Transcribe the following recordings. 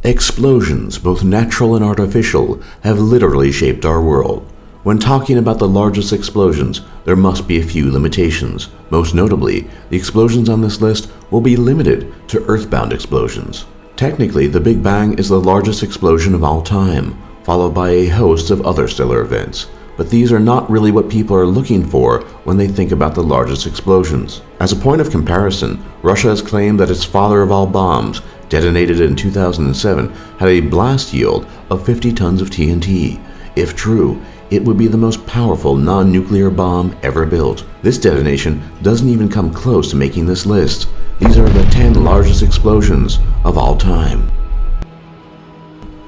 Explosions, both natural and artificial, have literally shaped our world. When talking about the largest explosions, there must be a few limitations. Most notably, the explosions on this list will be limited to earthbound explosions. Technically, the Big Bang is the largest explosion of all time, followed by a host of other stellar events. But these are not really what people are looking for when they think about the largest explosions. As a point of comparison, Russia has claimed that its father of all bombs, detonated in 2007, had a blast yield of 50 tons of TNT. If true, it would be the most powerful non-nuclear bomb ever built. This detonation doesn't even come close to making this list. These are the 10 largest explosions of all time.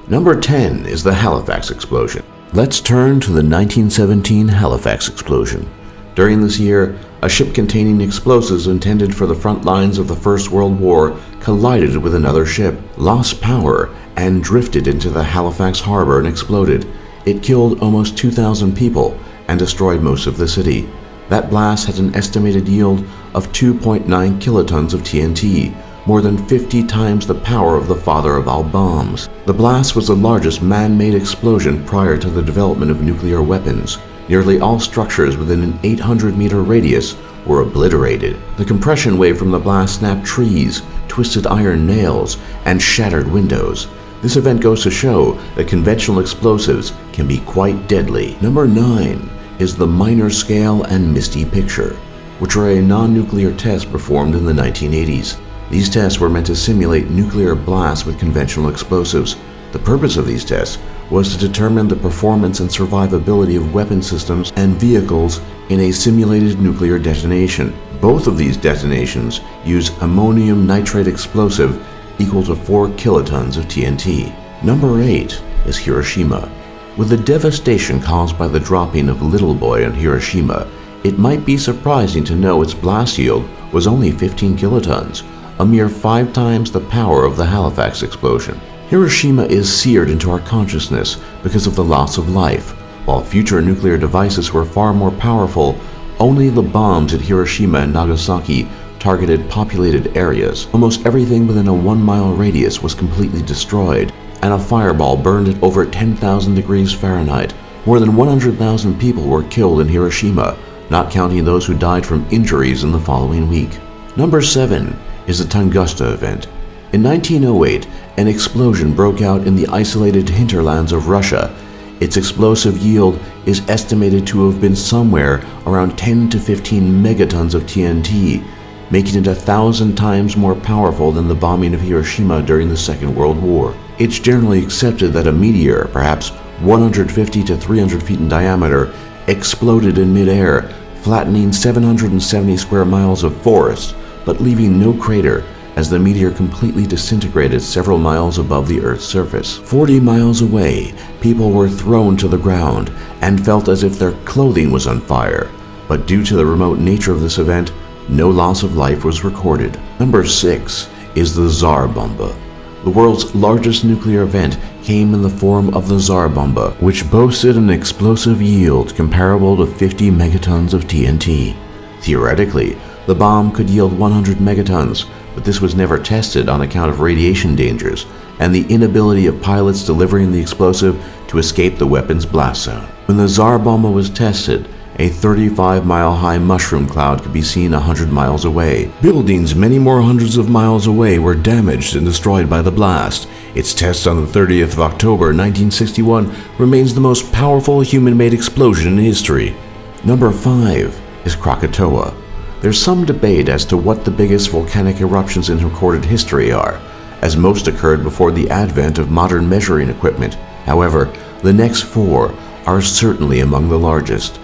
Number 10 is the Halifax explosion. Let's turn to the 1917 Halifax explosion. During this year, a ship containing explosives intended for the front lines of the First World War collided with another ship, lost power, and drifted into the Halifax harbor and exploded. It killed almost 2,000 people and destroyed most of the city. That blast had an estimated yield of 2.9 kilotons of TNT, more than 50 times the power of the father of all bombs. The blast was the largest man-made explosion prior to the development of nuclear weapons. Nearly all structures within an 800-meter radius were obliterated. The compression wave from the blast snapped trees, twisted iron nails, and shattered windows. This event goes to show that conventional explosives can be quite deadly. Number 9 is the Minor Scale and Misty Picture, which are a non-nuclear test performed in the 1980s. These tests were meant to simulate nuclear blasts with conventional explosives. The purpose of these tests was to determine the performance and survivability of weapon systems and vehicles in a simulated nuclear detonation. Both of these detonations use ammonium nitrate explosive equal to 4 kilotons of TNT. Number 8 is Hiroshima. With the devastation caused by the dropping of Little Boy on Hiroshima, it might be surprising to know its blast yield was only 15 kilotons, a mere 5 times the power of the Halifax explosion. Hiroshima is seared into our consciousness because of the loss of life. While future nuclear devices were far more powerful, only the bombs at Hiroshima and Nagasaki targeted populated areas. Almost everything within a 1-mile radius was completely destroyed, and a fireball burned at over 10,000 degrees Fahrenheit. More than 100,000 people were killed in Hiroshima, not counting those who died from injuries in the following week. Number 7 is the Tunguska event. In 1908, an explosion broke out in the isolated hinterlands of Russia. Its explosive yield is estimated to have been somewhere around 10 to 15 megatons of TNT, making it 1,000 times more powerful than the bombing of Hiroshima during the Second World War. It's generally accepted that a meteor, perhaps 150 to 300 feet in diameter, exploded in midair, flattening 770 square miles of forest, but leaving no crater, as the meteor completely disintegrated several miles above the Earth's surface. 40 miles away, people were thrown to the ground and felt as if their clothing was on fire. But due to the remote nature of this event, no loss of life was recorded. Number 6 is the Tsar Bomba. The world's largest nuclear event came in the form of the Tsar Bomba, which boasted an explosive yield comparable to 50 megatons of TNT. Theoretically, the bomb could yield 100 megatons, but this was never tested on account of radiation dangers and the inability of pilots delivering the explosive to escape the weapon's blast zone. When the Tsar Bomba was tested, a 35-mile-high mushroom cloud could be seen 100 miles away. Buildings many more hundreds of miles away were damaged and destroyed by the blast. Its test on the 30th of October 1961 remains the most powerful human-made explosion in history. Number 5 is Krakatoa. There's some debate as to what the biggest volcanic eruptions in recorded history are, as most occurred before the advent of modern measuring equipment. However, the next 4 are certainly among the largest.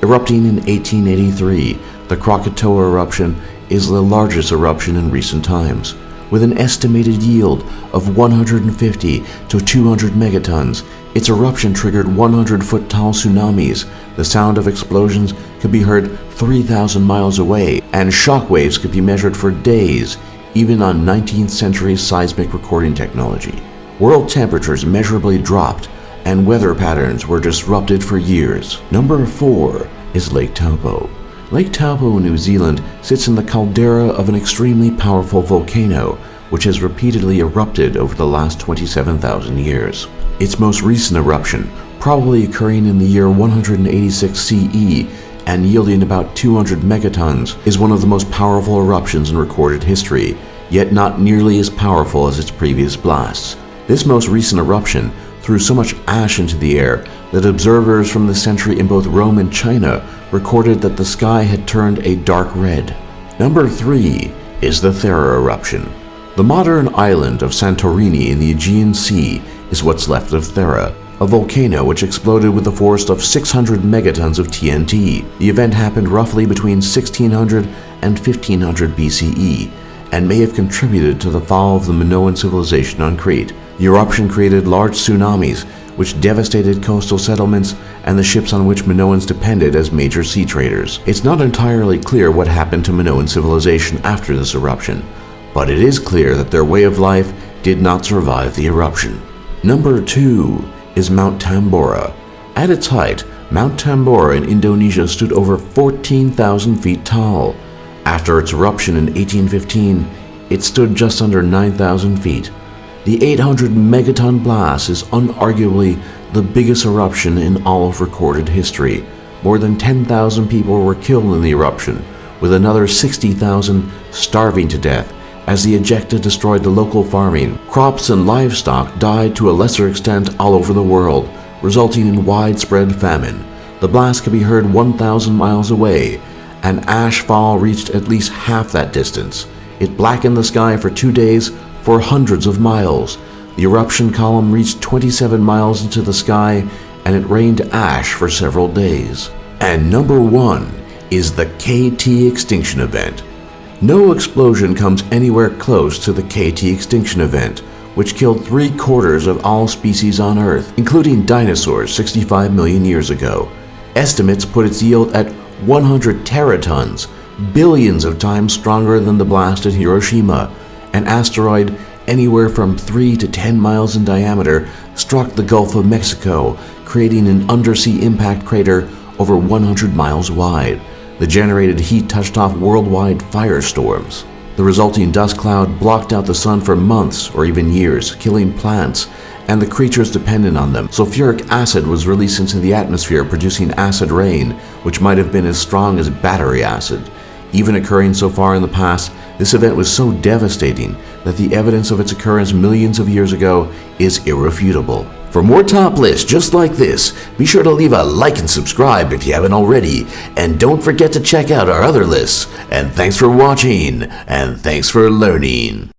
Erupting in 1883, the Krakatoa eruption is the largest eruption in recent times. With an estimated yield of 150 to 200 megatons, its eruption triggered 100-foot tall tsunamis. The sound of explosions could be heard 3,000 miles away, and shock waves could be measured for days, even on 19th century seismic recording technology. World temperatures measurably dropped, and weather patterns were disrupted for years. Number 4 is Lake Taupo. Lake Taupo, New Zealand, sits in the caldera of an extremely powerful volcano, which has repeatedly erupted over the last 27,000 years. Its most recent eruption, probably occurring in the year 186 CE and yielding about 200 megatons, is one of the most powerful eruptions in recorded history, yet not nearly as powerful as its previous blasts. This most recent eruption threw so much ash into the air that observers from the century in both Rome and China recorded that the sky had turned a dark red. Number 3 is the Thera eruption. The modern island of Santorini in the Aegean Sea is what's left of Thera, a volcano which exploded with a force of 600 megatons of TNT. The event happened roughly between 1600 and 1500 BCE and may have contributed to the fall of the Minoan civilization on Crete. The eruption created large tsunamis which devastated coastal settlements and the ships on which Minoans depended as major sea traders. It's not entirely clear what happened to Minoan civilization after this eruption, but it is clear that their way of life did not survive the eruption. Number 2 is Mount Tambora. At its height, Mount Tambora in Indonesia stood over 14,000 feet tall. After its eruption in 1815, it stood just under 9,000 feet. The 800 megaton blast is unarguably the biggest eruption in all of recorded history. More than 10,000 people were killed in the eruption, with another 60,000 starving to death as the ejecta destroyed the local farming. Crops and livestock died to a lesser extent all over the world, resulting in widespread famine. The blast could be heard 1,000 miles away, and ash fall reached at least half that distance. It blackened the sky for 2 days for hundreds of miles. The eruption column reached 27 miles into the sky, and it rained ash for several days. And number 1 is the KT extinction event. No explosion comes anywhere close to the KT extinction event, which killed 3/4 of all species on Earth, including dinosaurs 65 million years ago. Estimates put its yield at 100 teratons, billions of times stronger than the blast at Hiroshima. An asteroid anywhere from 3 to 10 miles in diameter struck the Gulf of Mexico, creating an undersea impact crater over 100 miles wide. The generated heat touched off worldwide firestorms. The resulting dust cloud blocked out the sun for months or even years, killing plants and the creatures dependent on them. Sulfuric acid was released into the atmosphere, producing acid rain, which might have been as strong as battery acid. Even occurring so far in the past, this event was so devastating that the evidence of its occurrence millions of years ago is irrefutable. For more top lists just like this, be sure to leave a like and subscribe if you haven't already, and don't forget to check out our other lists. And thanks for watching, and thanks for learning.